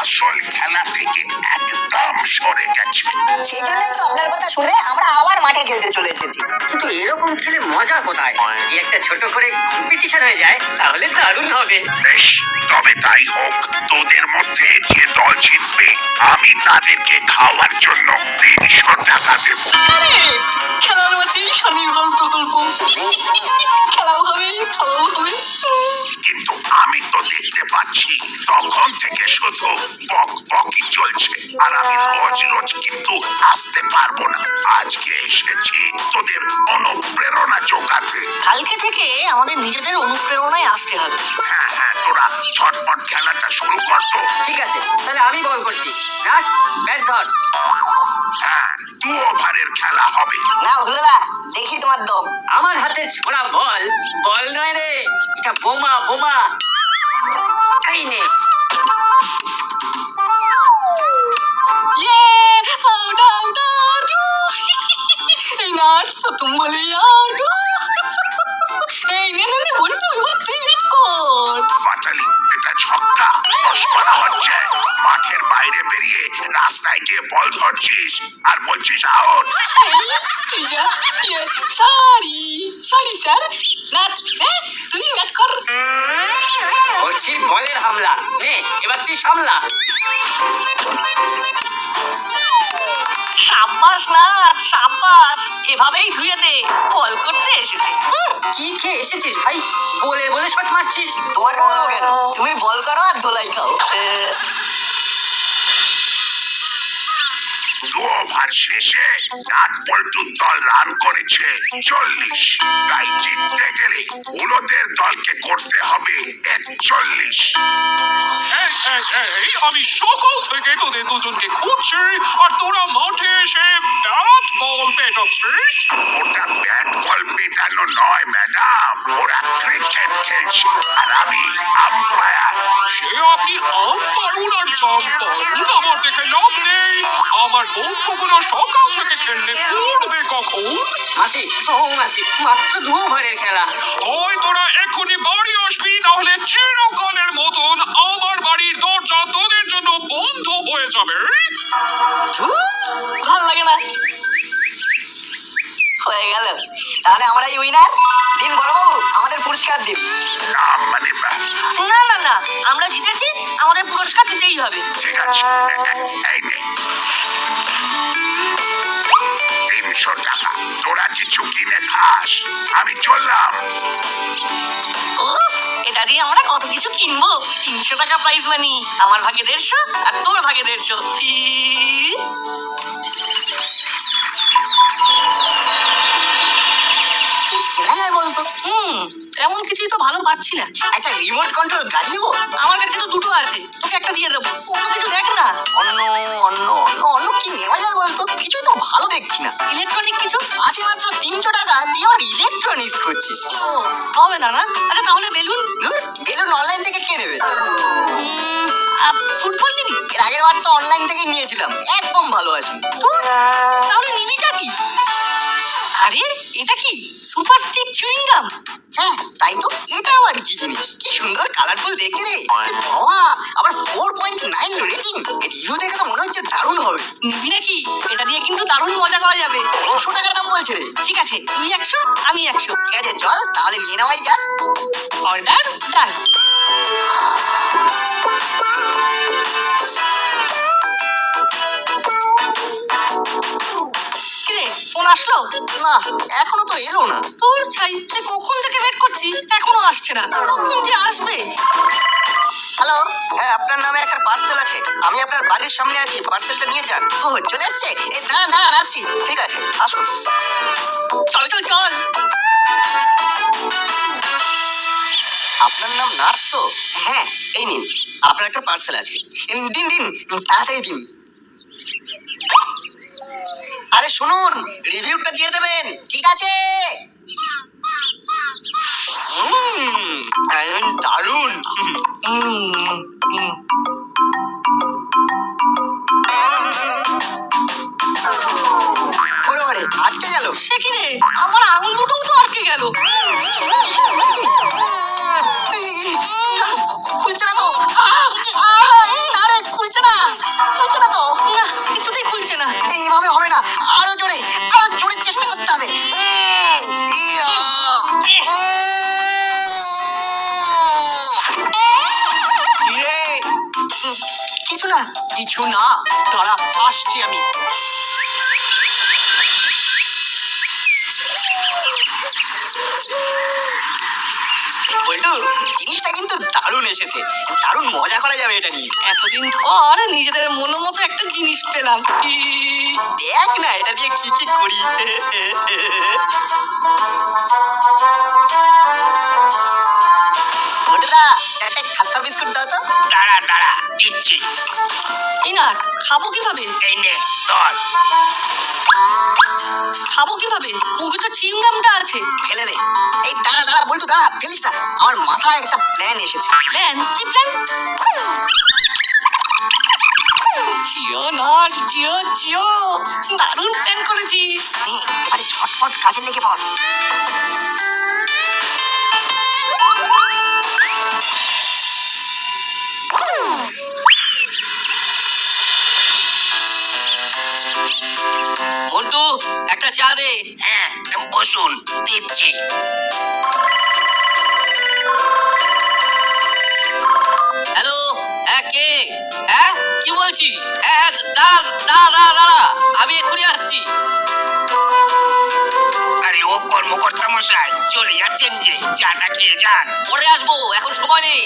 আসল খেলা থেকে একদম সরে গেছে। সেই জন্যই তো আপনার কথা শুনে আমরা আবার মাঠে খেলতে চলে এসেছি। কিন্তু এরকম খেলে মজা কোথায়? এই একটা ছোট করে কম্পিটিশন হয়ে যায় তাহলে দারুণ হবে। বেশ, তবে তাই হোক। তোদের মধ্যে যে দল জিতবে আমি তাদেরকে খাওয়ার জন্য 300 টাকা দেব। খেলার মাঠে স্বনির্ভর প্রকল্প, খেলাও হবে খাওয়াও হবে। কিন্তু আমি তো দেখতে পাচ্ছি তখন থেকে শুধু বক বকই চলছে, আর আমি রোজ রোজ কিন্তু আসতে পারবো না। আজকে এসেছি তোদের অনুপ্রেরণা জোগাতে। কালকে থেকে আমাদের নিজেদের অনুপ্রেরণায় আসতে হবে। হ্যাঁ হ্যাঁ, তোরা ঝটপট খেলাটা শুরু কর তো। ঠিক আছে, তাহলে আমি বল করছি। রাখ, ব্যাট ধর। হ্যাঁ, 2 ওভারের খেলা হবে। না হলোলা, দেখি তোমার দম। আমার হাতে ছোড়া বল বল নয় রে, এটা বোমা বোমা। এই নে। এই নাট প্রথম বলে এই নে নে বলে তুই ব্যাট কর। পাতালি, এটা ছক্কা। বস করা হচ্ছে। মাঠের বাইরে বেরিয়ে রাস্তায় গিয়ে বল ধরছিস আর বলছিস out. Sorry sorry sir, nut তুমি ব্যাট কর। করছি বলের হামলা। নে, এবার তুই সামলা। সাব্বাস না, সাব্বাস। এভাবেই ধুয়ে দে, বল করতে এসেছে। কি খেয়ে এসেছিস ভাই? বলে বলে শট মারছিস। তোমাকে বলবো কেন, তুমি বল করো আর ধোলাই খাও। 2 ওভার শেষে নাটবল্টুর দল রান করেছে 40। তাই জিততে গেলে হলুদের দলকে করতে হবে 41। আমি সকাল থেকে তোদের দুজনকে খুঁজছি আর তোরা মাঠে এসে ব্যাট বল পেটাচ্ছিস। ওটা ব্যাট বল পেটানো নয় ম্যাডাম, ওরা ক্রিকেট খেলছে আর আমি আম্পায়ার। সে আপনি আম্পায়ার আর জাম্পায়ার আমার দেখে লাভ নেই। আমার বন্ধুগুলো সকাল থেকে খেললে পড়বে কখন? মাসি, ও মাসি, মাত্র 2 ওভারের খেলা। ওই তোরা এক্ষুনি বাড়ি আসবি, তাহলে চিরকালের মতন আমার বাড়ির দরজা তোদের জন্য বন্ধ হয়ে যাবে। ভাল লাগে না। হয়ে গেল, তাহলে আমরাই উইনার। দিন বড়বাবু, আমাদের পুরস্কার দিন। না মানে না না না, আমরা জিতেছি, আমাদের পুরস্কার দিতেই হবে। ঠিক আছে, এই নে 300 টাকা। তোরা কিছু কিনে খাস, আমি চললাম। এটা দিয়ে আমরা কত কিছু কিনবো। 300 টাকা প্রাইজ মানি, আমার ভাগে 150 আর তোর ভাগে 150। বলতো তেমন কিছুই তো ভালো পাচ্ছি না। একটা রিমোট কন্ট্রোল গাড়ি নেবো। আমার কাছে তো 2টো আছে, তোকে একটা দিয়ে দেবো। অন্য কিছু দেখ না। অন্য অন্য অন্য অন্য কি নেওয়া যায় বলতো? কিছুই তো ভালো দেখছি না। ইলেকট্রনিক কিছু আছে মাত্র 300 টাকা, তুই আবার ইলেকট্রনিক্স করছিস। ও হবে না না। আচ্ছা তাহলে বেলুন। বেলুন অনলাইন থেকে কে নেবে? ফুটবল নিবি? এর আগের বার তো অনলাইন থেকে নিয়েছিলাম, একদম ভালো আছে। তাহলে নিবিটা কি? আরে এটা কি সুপার স্টিক চুইং গাম? হ্যাঁ তাই তো। এটা আবার কি জিনিস? কি সুন্দর কালারফুল দেখতে রে। বাবা, আবার 4.9 রেটিং। রিভিউ দেখে তো মনে হচ্ছে দারুণ হবে। নিবি নাকি? এটা দিয়ে কিন্তু দারুণ মজা করা যাবে। 200 টাকার দাম বলছে রে। ঠিক আছে, তুই 100 আমি 100। ঠিক আছে চল তাহলে নিয়ে নেওয়াই যাক। অর্ডার ডান। ফোন আসলো না? এখনো তো এলো না। তোর ছাই, তুই কখন থেকে ওয়েট করছি, এখনো আসছে না। কখন যে আসবে? হ্যালো, হ্যাঁ আপনার নামে একটা পার্সেল আছে, আমি আপনার বাড়ির সামনে আছি, পার্সেলটা নিয়ে যান। ও চলে এসছে? না না আসছি। ঠিক আছে আসুন। চল চল চল। আপনার নাম নার্স তো? হ্যাঁ, এই নিন আপনার একটা পার্সেল আছে। দিন দিন, তাড়াতাড়ি দিন। আরে শুনুন, রিভিউটা দিয়ে দেবেন। ঠিক আছে। দারুণ। আটকে গেল। সে কি রে, আমার আঙুল দুটোও তো আটকে গেল। খুলছে না তো। না রে, খুলছে বল্টু জিনিসটা কিন্তু দারুণ এসেছে, দারুণ মজা করা যাবে এটা নিয়ে। এতদিন পর নিজেদের মন মতো একটা জিনিস পেলাম। দেখ না এটা দিয়ে কি কি করি। বল্টুদা একটা খাস্তা বিস্কুট দাও তো। দাঁড়া দাঁড়া দিচ্ছি। এই না, খাবো কিভাবে? এই নে ধর। খাবো কিভাবে? মুখে তো চিংগামটা আছে। ফেলে দে। এই দাঁড়া দাঁড়া বল্টু দাঁড়া, ফেলিস না, আমার মাথায় একটা প্ল্যান এসেছে। প্ল্যান? কি প্ল্যান? জিও না, জিও জিও, দারুণ প্ল্যান করেছিস। নে, এবারে ঝটপট কাজে লেগে পড়। মন্টু একটা চা দে। হ্যাঁ বসুন দিচ্ছি। হ্যালো, হ্যাঁ কে? হ্যাঁ কি বলছিস? হ্যাঁ হ্যাঁ, দাঁড়া দাঁড়া দাঁড়া দাঁড়া, আমি এক্ষুনি আসছি। আরে ও কর্মকর্তা মশাই চলে যাচ্ছেন যে, চাটা খেয়ে যান। পরে আসবো, এখন সময় নেই।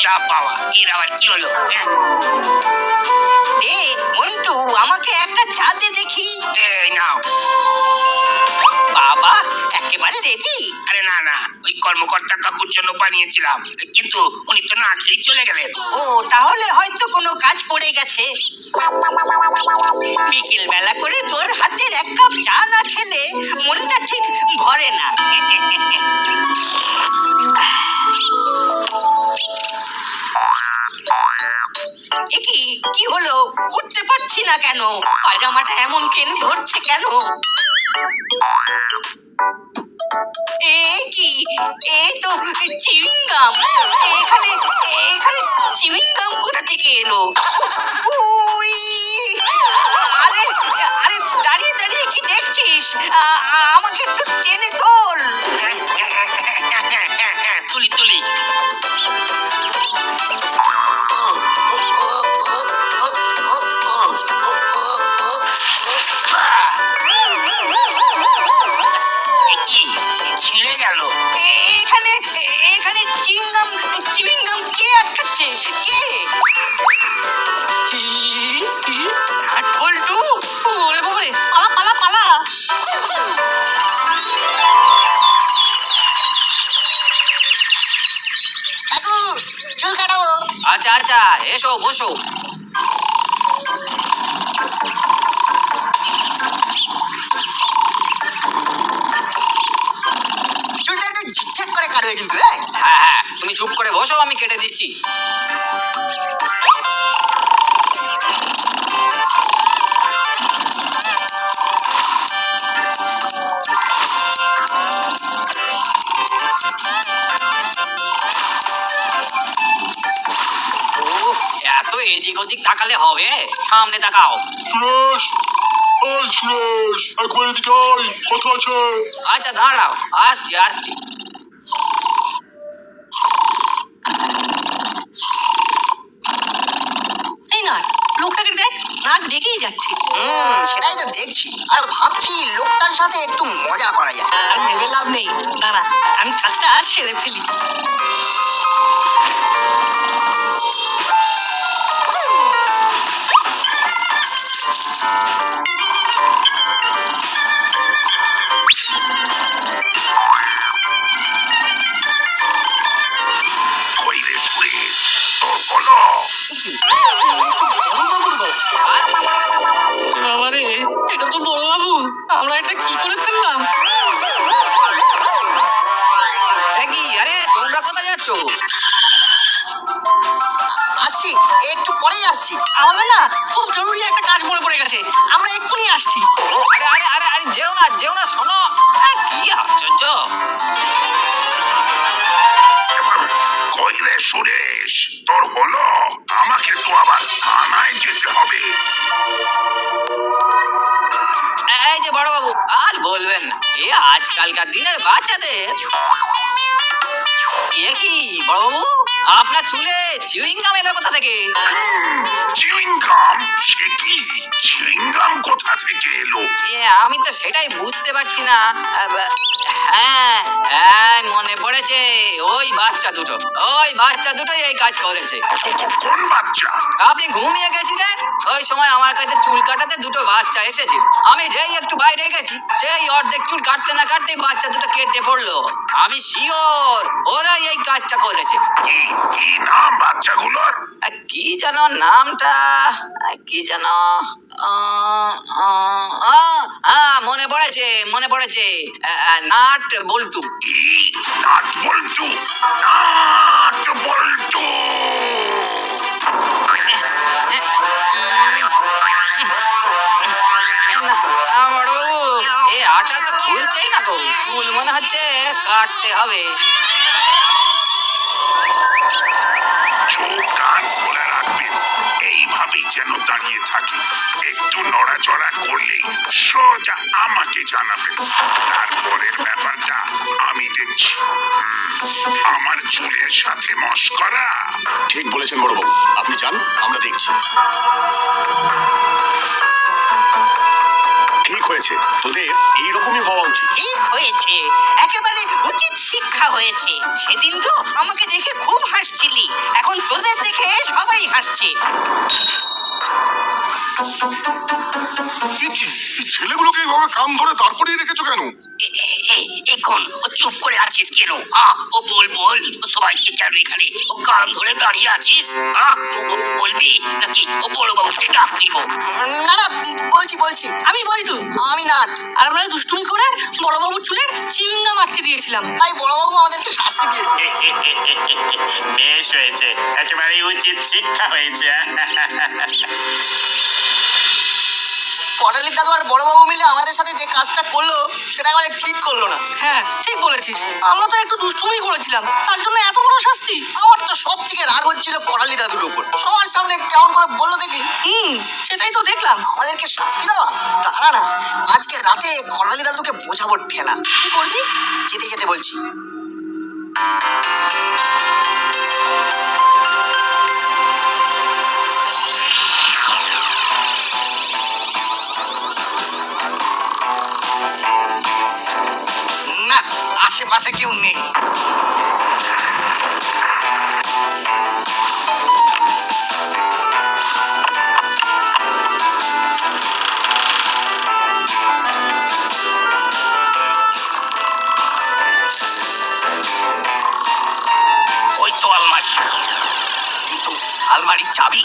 চা পাওয়া এর আবার কি হলো? হ্যাঁ দে মন্টু আমাকে একটা চা দে দেখি। এই নাও। বাবা একেবারে রেডি। আরে না না, ওই কর্মকর্তা কাকুর জন্য বানিয়েছিলাম, কিন্তু উনি তো না খেয়েই চলে গেলেন। ও তাহলে হয়তো কোনো কাজ পড়ে গেছে। বিকেল বেলা করে তোর হাতের এক কাপ চা না খেলে মনটা ঠিক ভরে না। এ কি হলো, উঠতে পারছি না কেন? পাজামাটা এমন টেনে ধরছে কেন? কি এই তো চিউইংগাম। এখানে এখানে চিউইংগাম কোথা থেকে এলো? উই! আরে আরে দাঁড়িয়ে দাঁড়িয়ে কি দেখছিস? আমাকে একটু টেনে তোল। তুলি তুলি। কি ছিঁড়ে গেল? এখানে এখানে চিউইংগাম কে আটকাচ্ছে? কে? নাট বল্টু। ওরে বাবারে, পালা পালা পালা। কাকু চুল কাটাবো। আচ্ছা আচ্ছা, এসো বসো। চুলটা একটু ঝিকঝাক করে কাটবে কিন্তু। হ্যাঁ হ্যাঁ হ্যাঁ, তুমি চুপ করে বসো, আমি কেটে দিচ্ছি। উফ, এত এদিক ওদিক তাকালে হবে? সামনে তাকাও। সুরেশ, ওই সুরেশ, একবার এদিকে আয়, কথা আছে। আচ্ছা দাঁড়াও, আসছি আসছি। এই না, লোকটাকে দেখ, নাক ডেকেই যাচ্ছে। সেটাই তো দেখছি, আর ভাবছি লোকটার সাথে একটু মজা করা যায়। আর ভেবে লাভ নেই, দাঁড়া আমি কাজটা সেরে ফেলি। কইলে শুয়ে তোর বলো। বড়বাবুর গল্প। বাবারে, এটা তো বড় বাবু, আমরা এটা কি করে ফেললাম? কি আরে, তোমরা কোথায় যাচ্ছ? আসছি, একটু পরেই আসছি। আমাদের না খুব জরুরি একটা কাজ মনে পড়ে গেছে, আমরা এক্ষুনি আসছি। আরে আরে আরে আরে, যেও না যেও না, শোনো। কি আশ্চর্য। কইলে সুরেশ তোর হলো? আমাকে তো আবার থানায় যেতে হবে। এই যে বড় বাবু, আর বলবেন না, এ আজকালকার দিনের বাচ্চাদের। এ কি বড় বাবু, আপনার চুলে চুইং গাম এলো কোথা থেকে? চুইংগাম? সে কি চুইংগাম কোথা থেকে এলো? আমি তো সেটাই বুঝতে পারছি না। হ্যাঁ হ্যাঁ মনে পড়েছে, ওই বাচ্চা দুটোই এই কাজ করেছে। কোন বাচ্চা? আপনি ঘুমিয়ে গেছিলেন, ওই সময় আমার কাছে চুল কাটাতে দুটো বাচ্চা এসেছিল। আমি যেই একটু বাইরে গেছি, সেই অর্ধেক চুল কাটতে না কাটতেই বাচ্চা দুটো কেটে পড়লো। আমি শিওর ওরাই এই কাজটা করেছে। কি কি নাম বাচ্চাগুলোর? কি যেন নামটা, কি যেন, মনে পড়েছে, নাট বল্টু। কি? নাট বল্টু? নাট বল্টু! এই আটা তো খুলছেই না গো, চুল মনে হচ্ছে কাটতে হবে। চোখ কান খোলা রাখবেন, এইভাবেই যেন দাঁড়িয়ে থাকি। একটু নড়াচড়া করলেই সোজা আমাকে জানাবেন, তারপরের ব্যাপারটা আমি দেখছি। আমার চুলের সাথে মস্করা? ঠিক বলেছেন বড়বাবু, আপনি চান আমরা দেখছি। ঠিক হয়েছে, তোদের এইরকমই হওয়া উচিত। ঠিক হয়েছে, একেবারে উচিত শিক্ষা হয়েছে। সেদিন তো আমাকে দেখে খুব হাসছিলি, এখন তোদের দেখে সবাই হাসছে। ছেলেগুলোকে এইভাবে কান ধরে তারপরেই রেখেছো কেন? এখন চুপ করে আছিস কেন? ও বল ও সবাইকে কেন এখানে ও কান ধরে দাঁড়িয়ে আছিস? বলবি নাকি ও বড় বাবুকে ডাক দিব? না না, বলছি। আমি বলি তো, আমি নাট। আর আমরা দুষ্টুমি করে বড়বাবুর চুলের চিংড়াম আটকে দিয়েছিলাম। তাই বড়বাবু আমাদেরকে শাস্তি দিয়েছে। বেশ হয়েছে, একেবারে উচিত শিক্ষা হয়েছে। করালির দাদু আর বড়বাবু মিলে আমাদের সাথে যে কাজটা করলো সেটা একেবারে ঠিক করলো না। হ্যাঁ ঠিক বলেছিস, আমরা তো একটু দুষ্টুমি করেছিলাম, তার জন্য এত বড় শাস্তি। আমার তো সব থেকে রাগ হচ্ছিল করালি দাদুর উপর। সবার সামনে কেমন করে বললো দেখি সেটাই তো দেখলাম। আমাদেরকে শাস্তি দেওয়া। দাঁড়া না, আজকে রাতে করালি দাদুকে বোঝাবো ঠেলা। কি করবি? যেতে যেতে বলছি। না, আশেপাশে কেউ নেই। ওই তো আলমারি, কিন্তু আলমারির চাবি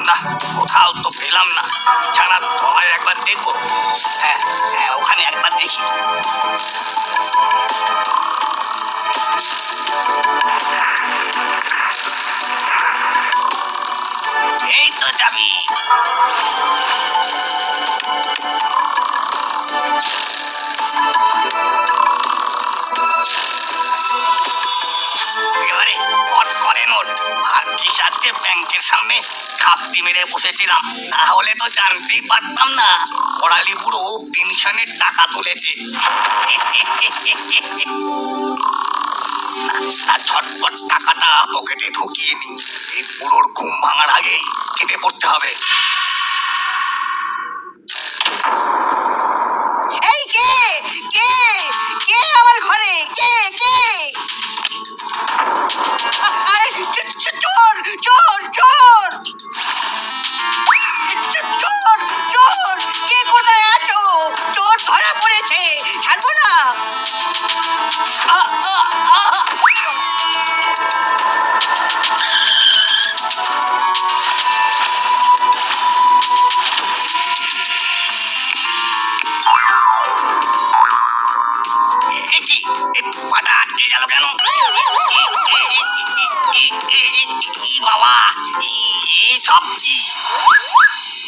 না, কোথাও তো পেলাম না। জানার তলায় একবার দেখবো। হ্যাঁ, ওখানে একবার দেখি। এই তো চাবি। এবারে কট করে নোট। ভাগ্যিস আজকে ব্যাংকের সামনে খাপটি মেরে বসেছিলাম, না হলে তো জানতেই পারতাম না করালি বুড়ো পেনশনের টাকা তুলেছে। আর ঝটপট টাকাটা পকেটে ঢুকিয়ে নি, এই বুড়োর ঘুম ভাঙার আগেই কেটে পড়তে হবে। এই কে কে কে আমার ঘরে? কে কে? আরে চোর চোর চোর চোর চোর! কে কোথায় আছো? চোর ধরা পড়েছে, ছাড়বো না। কি পাটা আটকে গেল কেন? বাবা, এসব কি?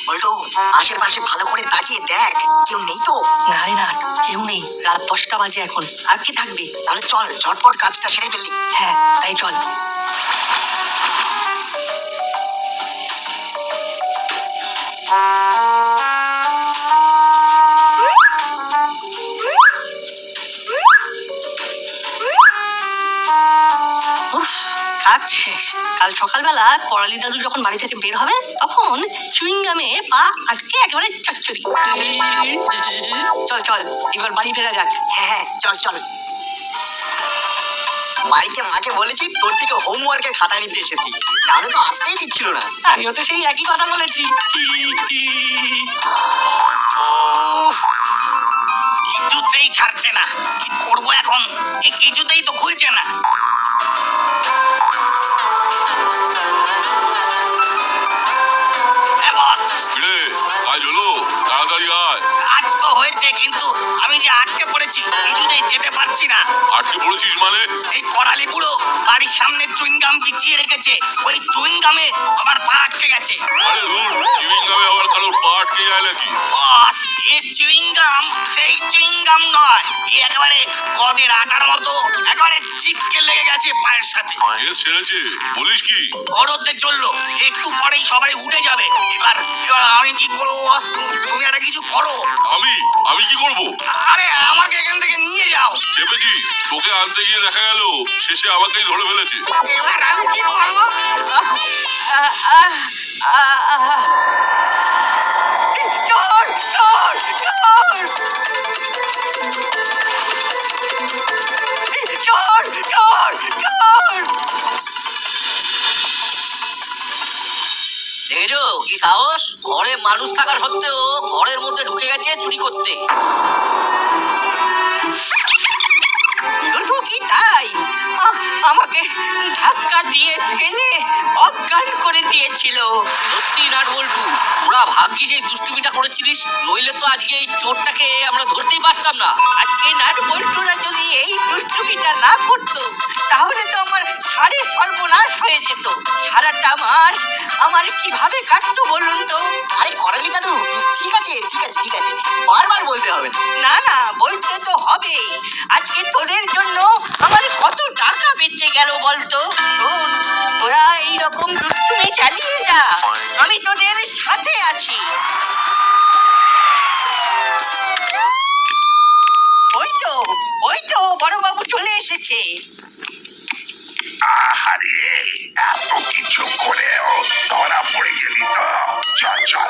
বল্টু, আশেপাশে ভালো করে তাকিয়ে দেখ, কেউ নেই তো? না রে না, কেউ নেই। রাত 10টা বাজে এখন, আর কি থাকবে? তাহলে চল ঝটপট কাজটা সেরে ফেললি। হ্যাঁ তাই চল। উফ, কাজ শেষ। কাল সকালবেলা করালি দাদু যখন বাড়ি থেকে বের হবে তখন চুইংগামে পা আটকে একেবারে চচ্চড়ি। চল চল এবার বাড়ি ফেরা যাক। হ্যাঁ চল চল। বাড়িতে মাকে বলেছি তোর থেকে হোমওয়ার্কের খাতা নিতে এসেছি, নাহলে তো আসতেই দিচ্ছিল না। আমিও তো সেই একই কথা বলেছি। কিছুতেই ছাড়ছে না, কি করবো এখন? কিছুতেই তো খুলছে না। বস, রে কাজ হলো, তাড়াতাড়ি আয়। কাজ তো হয়েছে, কিন্তু আমি যে আটকে পড়েছি, কিছুতেই যেতে পারছি না। আটকে পড়েছিস মানে? এই করালি বুড়ো বাড়ির সামনে চুইংগাম বিছিয়ে রেখেছে, ওই চুইংগামে আমার পা আটকে গেছে। আরে দূর, চুইংগামে আবার কারোর পা আটকে যায় নাকি? বস, এই চুইংগাম সেই চুইংগাম নয়, এই একেবারে কদের আটার মতো একেবারে চিপকে লেগে গেছে পায়ের সাথে। কেস ছেড়েছে, বলিস কি? বড়তে চললো, একটু পরেই সবাই উঠে যাবে। এবার এবার আমি কি করবো বস? তুমি একটা কিছু করো। আমি কি করব? আরে আমাকে এখান থেকে নিয়ে যাও। চেপেছি, তোকে আনতে গিয়ে দেখা গেল শেষে আমাকেই ধরে ফেলেছে। এবার আমি কি করবো? চোর চোর চোর চোর চোর চোর। দেখেছো কি সাহস? ঘরে মানুষ থাকা সত্ত্বেও ঘরের মধ্যে ঢুকে গেছে চুরি করতে। শুধু কি তাই, আমাকে ধাক্কা দিয়ে ফেলে অজ্ঞান করে দিয়েছিল। সত্যি নাট বল্টু, ওরা ভাগ্যিস এই দুষ্টুমিটা করেছিলিস, নইলে তো আজকে এই চোরটাকে আমরা ধরতেই পারতাম না। আজকে নাট বল্টুরা যদি এই দুষ্টুমিটা না করতো তাহলে তো আমার সাড়ে সর্বনাশ হয়ে যেত। সারাটা মাস আমার কিভাবে কাটতো বলুন তো? আরে করালি দাদু, ঠিক আছে ঠিক আছে ঠিক আছে, বারবার বলতে হবে না। না বলতে তো হবে। আজকে তোদের জন্য আমার কত টাকা বেঁচে গেল বলতো। শোন, তোরা এইরকম দুষ্টুমি চালিয়ে যা, আমি তোদের সাথে আছি। ওই তো বড়বাবু চলে এসেছে। আহারে, এত কিছু করেও ধরা পড়ে গেলি তো। চল চল,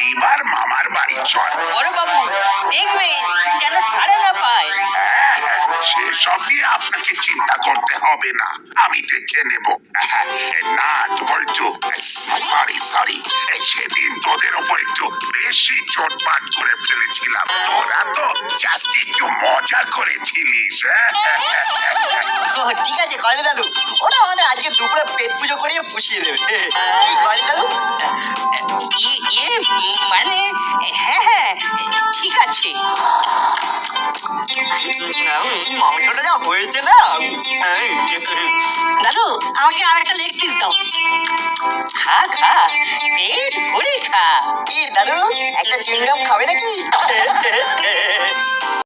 এইবার মামার বাড়ি চল। বড়বাবু দেখবে যেন ছাড়া না পায়। হ্যাঁ, সেসব নিয়ে আপনাকে চিন্তা করতে হবে না, আমি দেখে নেব। নাট বল্টু, সরি সরি, সেদিন তোদের ওপর একটু বেশি চোটপাট করে ফেলেছিলাম। তোরা তো জাস্ট একটু মজা করেছিলিস। ও, ঠিক আছে কলে দাদু, ওরা আমাদের আজকে দুপুরে পেট পুজো করিয়ে পুষিয়ে দেবে। এই কলে দাদু, মানে হ্যাঁ হ্যাঁ ঠিক আছে। মাংসটা যা হয়েছে না। দাদু আমাকে আর একটা লেগ পিস দাও। খা খা, পেট ভরে খা। কি দাদু, একটা চুইংগাম খাবে নাকি?